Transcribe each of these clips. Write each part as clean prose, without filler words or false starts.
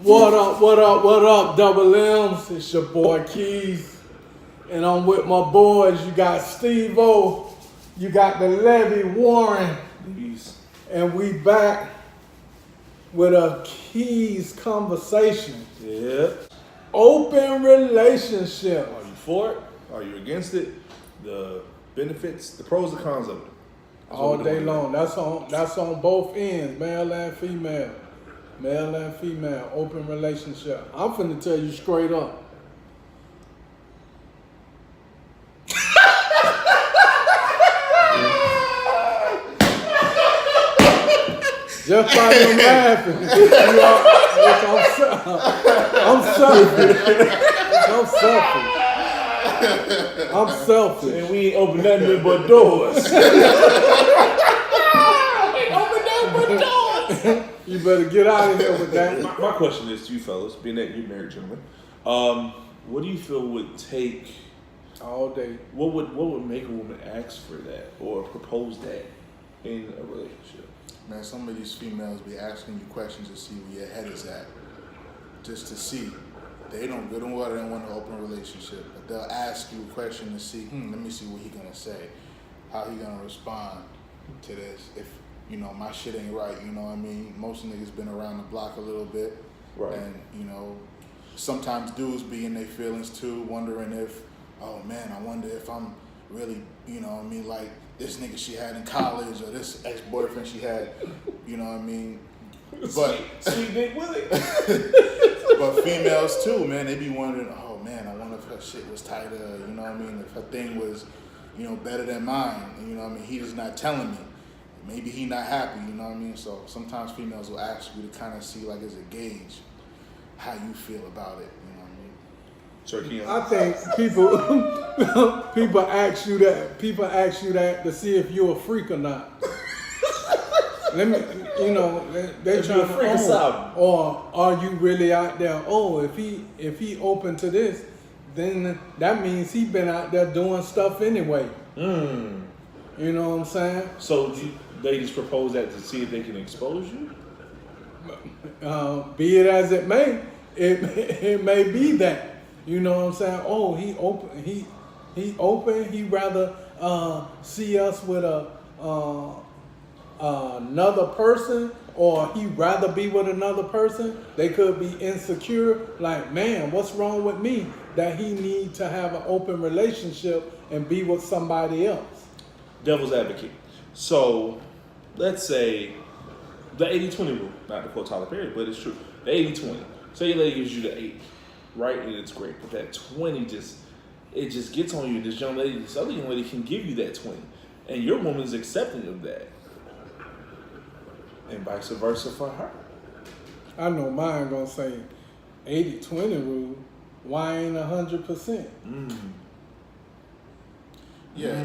What up, what up, what up, Double M's? It's your boy Keyz. And I'm with my boys. You got Steve-O, you got the Levy Warren. Peace. And we back with a Keyz conversation. Yeah. Open relationship. Are you for it? Are you against it? The benefits, the pros and cons of it. That's All what we're day doing long. today. That's on both ends, male and female. Male and female, open relationship. I'm finna tell you straight up. Just by you laughing, I'm selfish. I'm selfish. And we ain't open nothing but doors. You better get out of here with that. My question is to you fellas, being that you're married gentlemen, what do you feel would take All day. what would make a woman ask for that or propose that in a relationship? Man, some of these females be asking you questions to see where your head is at. Just to see. They don't good and well, they don't want an open relationship. But they'll ask you a question to see, let me see what he gonna say. How he gonna respond to this. If, you know, my shit ain't right, you know what I mean? Most niggas been around the block a little bit. Right. And, you know, sometimes dudes be in their feelings too, wondering if, oh man, I wonder if I'm really, you know what I mean, like this nigga she had in college or this ex-boyfriend she had, you know what I mean? But Sweet Nick Willie. but females too, man, they be wondering, oh man, I wonder if her shit was tighter, you know what I mean? If her thing was, you know, better than mine, you know what I mean? He just not telling me. Maybe he not happy, you know what I mean? So sometimes females will ask you to kind of see like as a gauge how you feel about it, you know what I mean? Turkey. I think people ask you that. People ask you that to see if you're a freak or not. Let me, you know, they If trying you're a freak or to something. or are you really out there? Oh, if he open to this, then that means he been out there doing stuff anyway. You know what I'm saying? So ladies propose that to see if they can expose you? Be it as it may, it may be that. You know what I'm saying? Oh, he open. He rather see us with another person, or he rather be with another person. They could be insecure. Like, man, what's wrong with me that he need to have an open relationship and be with somebody else? Devil's advocate. So, let's say the 80-20 rule, not to quote Tyler Perry, but it's true. The 80-20. Say your lady gives you the 80, right? And it's great. But that 20 just gets on you. This other young lady can give you that 20. And your woman's accepting of that. And vice versa for her. I know mine gonna say 80-20 rule. Why ain't 100%? Yeah,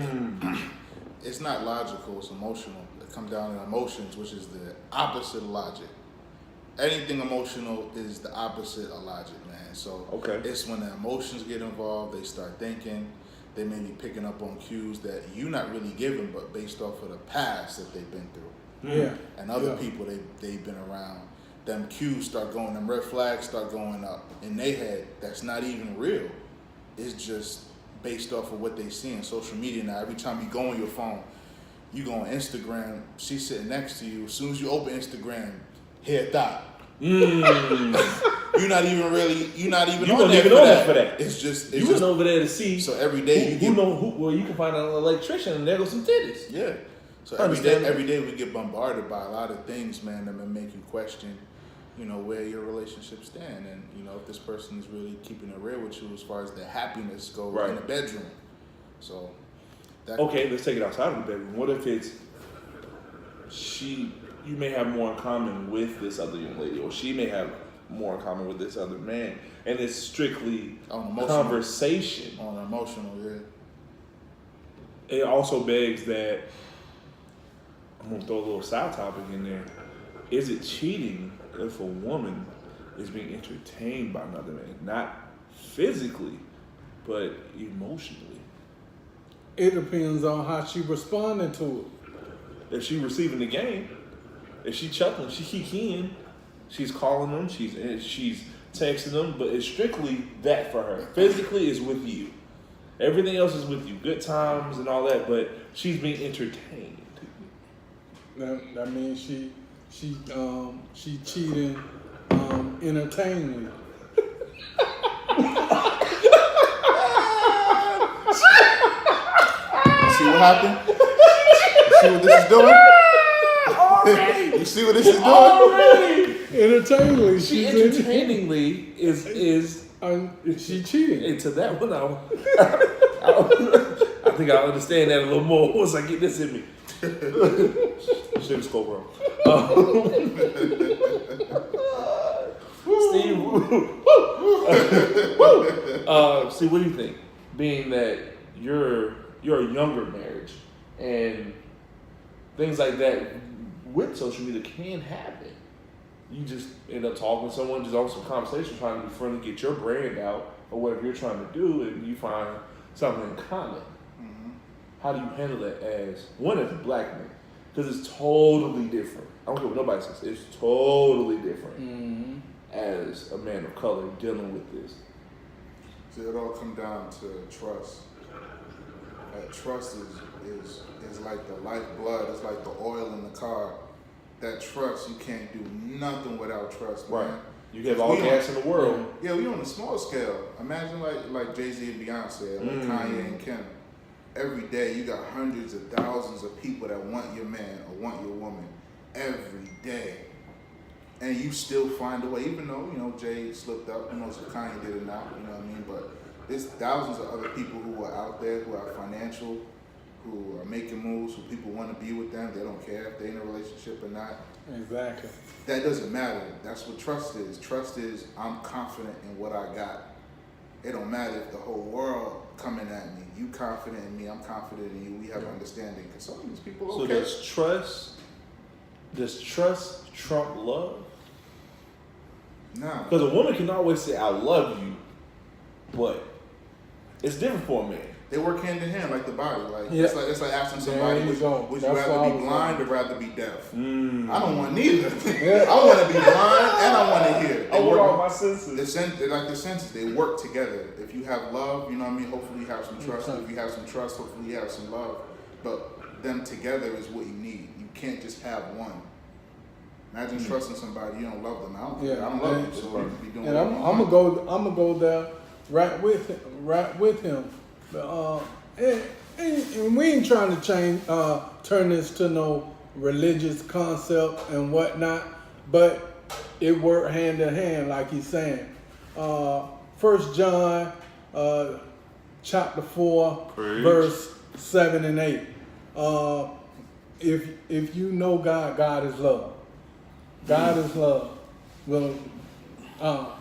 it's not logical, it's emotional. It comes down to emotions, which is the opposite of logic. Anything emotional is the opposite of logic, man. So Okay. it's when the emotions get involved, they start thinking, they may be picking up on cues that you're not really giving, but based off of the past that they've been through. Yeah. And other people they've been around, them cues start going, them red flags start going up in their head. That's not even real. It's just based off of what they see on social media now. Every time you go on your phone, you go on Instagram, she's sitting next to you. As soon as you open Instagram, head thought. You're not even on that for that. It's just You went over there to see. So every day you can find an electrician and there goes some titties. Yeah. So every day we get bombarded by a lot of things, man, that may make you question, you know, where your relationships stand, and you know if this person is really keeping it real with you as far as their happiness goes in the bedroom. So. Okay, let's take it outside of the bedroom. What if it's you may have more in common with this other young lady, or she may have more in common with this other man, and it's strictly conversation. On emotional, yeah. It also begs that, I'm going to throw a little side topic in there. Is it cheating if a woman is being entertained by another man? Not physically, but emotionally. It depends on how she responding to it. If she receiving the game, if she chuckling, she kikiing, She's calling them, she's texting them, but it's strictly that for her. Physically is with you. Everything else is with you. Good times and all that, but she's being entertained. That means she cheating entertainingly. See what happened? You see what this is doing? You see what this is doing? Already! Entertainingly, She entertainingly is she cheating. into that one. I think I'll understand that a little more once I get this in me. Sugar scope wrong. Steve, see, what do you think? Being that you're a younger marriage and things like that with social media can happen. You just end up talking to someone, just on some conversation, trying to be friendly, get your brand out or whatever you're trying to do, and you find something in common. Mm-hmm. How do you handle that as a black man? Because it's totally different. I don't care what nobody says. It's totally different as a man of color dealing with this. So it all comes down to trust. Trust is like the lifeblood. It's like the oil in the car. That trust, you can't do nothing without trust, man. Right. You have all gas in the world. Yeah, we on a small scale. Imagine like Jay-Z and Beyonce, like Kanye and Kim. Every day you got hundreds of thousands of people that want your man or want your woman every day. And you still find a way, even though, Jay slipped up, who knows if Kanye did or not, you know what I mean? But there's thousands of other people who are out there who are financial, who are making moves, who people want to be with them. They don't care if they're in a relationship or not. Exactly. That doesn't matter. That's what trust is. Trust is I'm confident in what I got. It don't matter if the whole world coming at me. You confident in me, I'm confident in you. We have understanding. Because some of these people So okay. does trust trump love? No. Because a woman can always say, I love you, but it's different for a man. They work hand in hand like the body. Like Yeah. it's like asking somebody, would you rather be blind or rather be deaf? I don't want neither. Yeah. I want to be blind and I want to hear. I want all my senses. They're like the senses. They work together. If you have love, you know what I mean? Hopefully you have some trust. If you have some trust, hopefully you have some love. But them together is what you need. You can't just have one. Imagine trusting somebody you don't love them. I don't love you, so you be doing. And I'm gonna go there right with him. And we ain't trying to turn this to no religious concept and whatnot, but it worked hand in hand, like he's saying. 1 John chapter 4, Preach. verse 7 and 8. If you know God, God is love. God is love. Well,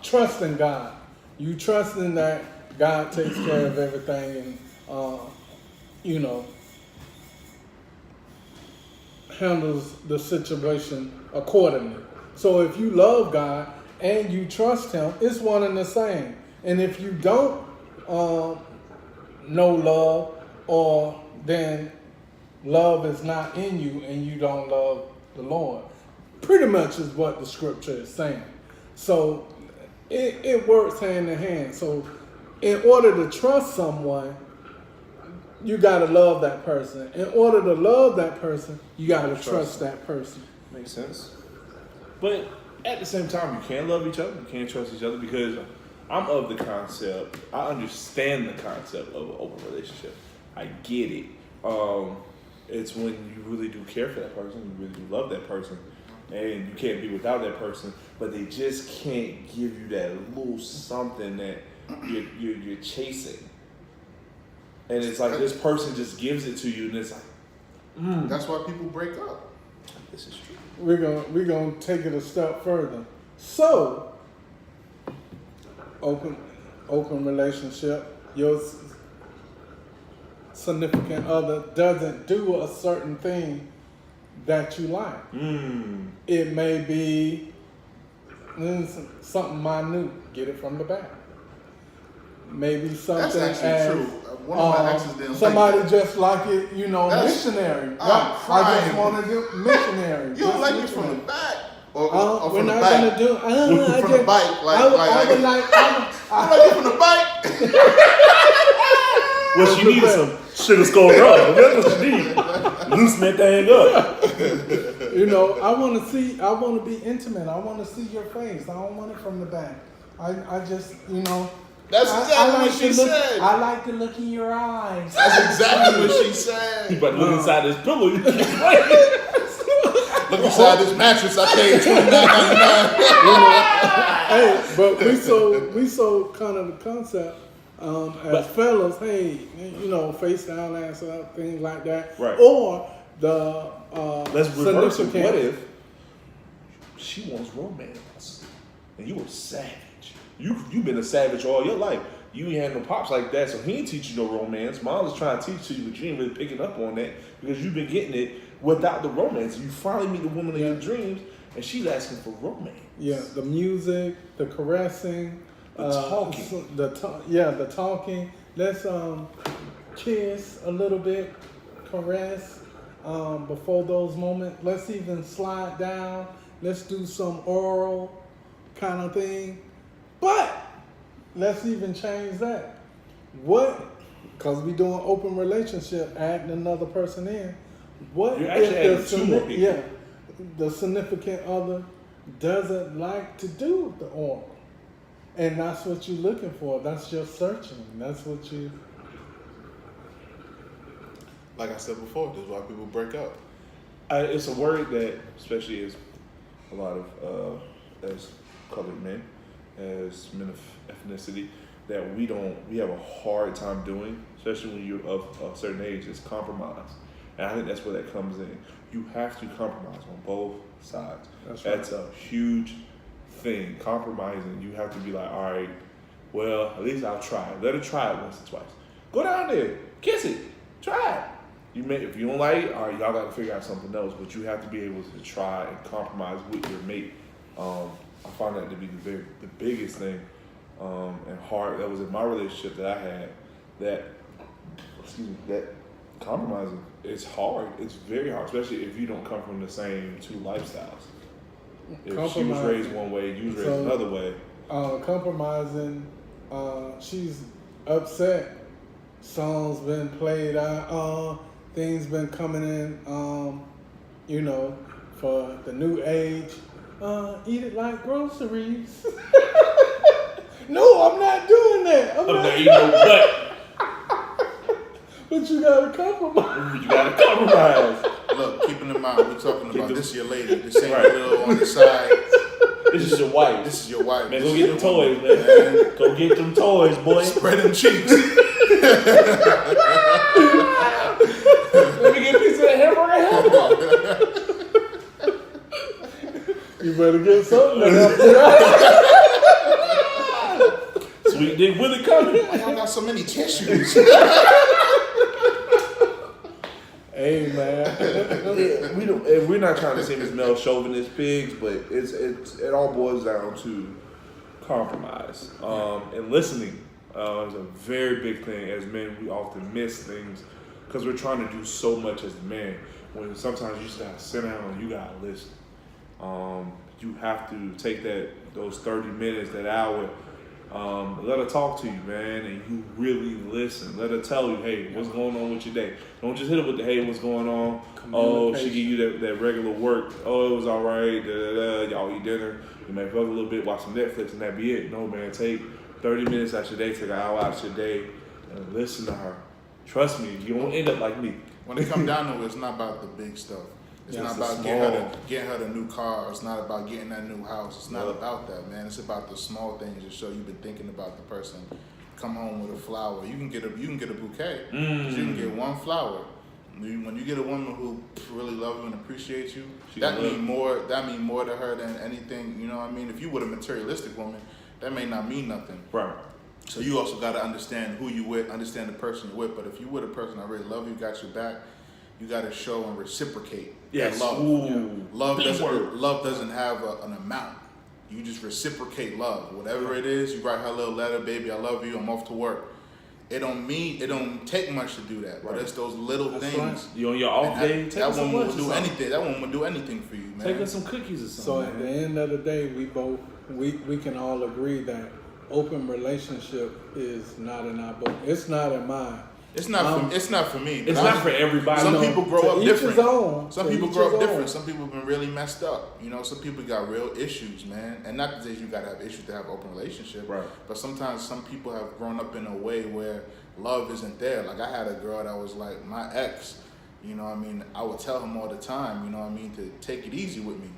trust in God. You trust in that God takes care of everything and, handles the situation accordingly. So if you love God and you trust Him, it's one and the same. And if you don't know love, or then love is not in you and you don't love the Lord, pretty much is what the scripture is saying. So it works hand in hand. So in order to trust someone, you got to love that person. In order to love that person, you got to trust that person. Makes sense. But at the same time, you can love each other. You can't trust each other, because I'm of the concept. I understand the concept of an open relationship. I get it. It's when you really do care for that person, you really do love that person, and you can't be without that person, but they just can't give you that little something that you're chasing. And it's like this person just gives it to you, and it's like, That's why people break up. This is true. We're gonna take it a step further. So, open relationship. Your significant other doesn't do a certain thing that you like. It may be something minute. Get it from the back. Maybe something That's actually as true. One of my exes didn't somebody like just like it, missionary. I'm I just crying. want to do missionary. You don't like me from the back. Or we're from the not bike. gonna do. From the bike, I would like. from the bike. Well, she needed some sugar skull rum. That's what she needed. Loosen that thing up. You know, I want to be intimate. I want to see your face. I don't want it from the back. I just, you know. That's exactly what she said. I like to look in your eyes. That's exactly what she said. You better look inside this pillow. You keep Look inside this mattress. I paid $29.99. Hey, but we so kind of the concept as fellas. Hey, you know, face down, ass up, things like that. Right. Or the let's reverse it. significant- What if she wants romance and you were savage? You've been a savage all your life. You ain't had no pops like that, so he ain't teach you no romance. Mom was trying to teach you, but you ain't really picking up on that because you've been getting it without the romance. You finally meet the woman of your dreams, and she's asking for romance. Yeah, the music, the caressing, The talking. the talking. Let's kiss a little bit, caress before those moments. Let's even slide down. Let's do some oral kind of thing. But let's even change that. What? Because we doing open relationship, adding another person in. What You're actually adding two more people. Yeah, the significant other doesn't like to do the oral, and that's what you're looking for. That's your searching. That's what you. Like I said before, this is why people break up. It's a word that, especially as a lot of as colored men, as men of ethnicity, that we have a hard time doing, especially when you're of a certain age, is compromise. And I think that's where that comes in. You have to compromise on both sides. That's right. That's a huge thing. Compromising, you have to be like, all right, well, at least I'll try it. Let her try it once or twice. Go down there, kiss it, try it. If you don't like it, all right, y'all got to figure out something else. But you have to be able to try and compromise with your mate. I find that to be the biggest thing and hard. That was in my relationship that I had. That compromising is hard. It's very hard, especially if you don't come from the same two lifestyles. If she was raised one way, you was raised another way. Compromising, she's upset. Songs been played out. Things been coming in. You know, for the new age. Eat it like groceries. No, I'm not doing that. I'm not eating no butt. But you gotta compromise. You gotta compromise. Look, keeping in mind, we're talking about this is your lady. This ain't Right. little on the side. This is your wife. This is your wife. Man, This go is get your them toys, woman, man. Go get them toys, boy. Spread them cheeks. Let me get a piece of that hamburger. You better get something. Sweet Dick Willie coming. I got so many tissues. Hey man. We're not trying to seem as male chauvinist pigs, but it all boils down to compromise and listening. Is a very big thing. As men, we often miss things because we're trying to do so much as a man. When sometimes you just gotta sit down and you gotta listen. You have to take those 30 minutes, that hour. Let her talk to you, man, and you really listen. Let her tell you, hey, what's going on with your day? Don't just hit her with the, hey, what's going on? Oh, she give you that regular work. Oh, it was all right. Y'all eat dinner. You may fuck a little bit, watch some Netflix, and that be it. No, man, take 30 minutes out your day, take an hour out your day, and listen to her. Trust me, you won't end up like me. When it comes down to it, it's not about the big stuff. It's not about getting her the new car. It's not about getting that new house. It's not about that, man. It's about the small things that show you've been thinking about the person. Come home with a flower. You can get a bouquet. You can get one flower. When you get a woman who really loves you and appreciates you, that mean more to her than anything. You know what I mean? If you were a materialistic woman, that may not mean nothing. Right. So you also got to understand who you with, understand the person you're with. But if you with a person that really love you, got your back, you got to show and reciprocate. Yes. Love. Ooh. Love doesn't have an amount. You just reciprocate love. Whatever it is, you write her a little letter, baby, I love you, I'm off to work. it don't take much to do that. But Right. it's those little That's things. right. You on your off And day, that, take that us some one lunch will or do something. anything. That one will do anything for you, man. Take us some cookies or something. So at the end of the day, we can all agree that open relationship is not in our book. It's not in mine. It's not. It's not for me. It's But not for everybody. Some No, people grow to up each different. his own. Some To people each grow his up own. different. Some people have been really messed up. You know, some people got real issues, man. And not to say you gotta have issues to have an open relationship. Right. But sometimes some people have grown up in a way where love isn't there. Like I had a girl that was like my ex. You know what I mean? I would tell him all the time, you know what I mean, to take it easy with me.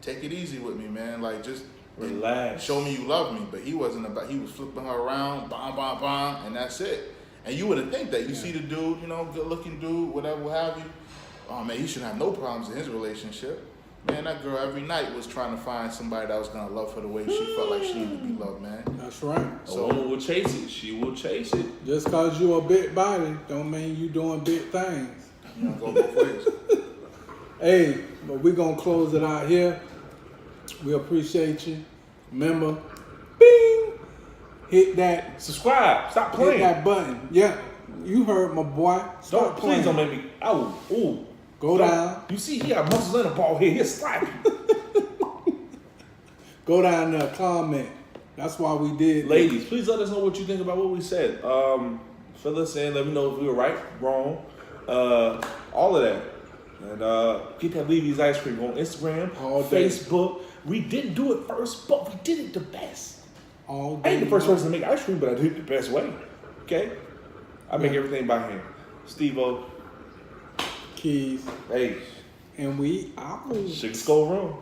Take it easy with me, man. Like just Relax. show me you love me. But he wasn't about, he was flipping her around, bam, bam, bam, and that's it. And you wouldn't think that. You see the dude, you know, good looking dude, whatever, what have you. Oh man, he shouldn't have no problems in his relationship. Man, that girl every night was trying to find somebody that was gonna love her the way she felt like she needed to be loved, man. That's right. A woman will chase it. She will chase it. Just cause you a big body don't mean you doing big things. You know, go both ways. Hey, but we gonna close it out here. We appreciate you. Remember, bing, hit that, Subscribe. Stop hit playing. that button. Yeah, you heard my boy. Stop Please don't playing. make me. Oh, ooh. Go down. You see, he got muscles in a ball here. He'll slap you. Go down there, comment. That's why we did. Ladies, please let us know what you think about what we said. Fill us in. Let me know if we were right, wrong, all of that. And get that Levy's ice cream on Instagram, All day. Facebook. We didn't do it first, but we did it the best. All I ain't the day first long. person to make ice cream, but I did it the best way. Okay? I make everything by hand. Steve-O, Keyz. hey, And we out. Sugar Skull Room.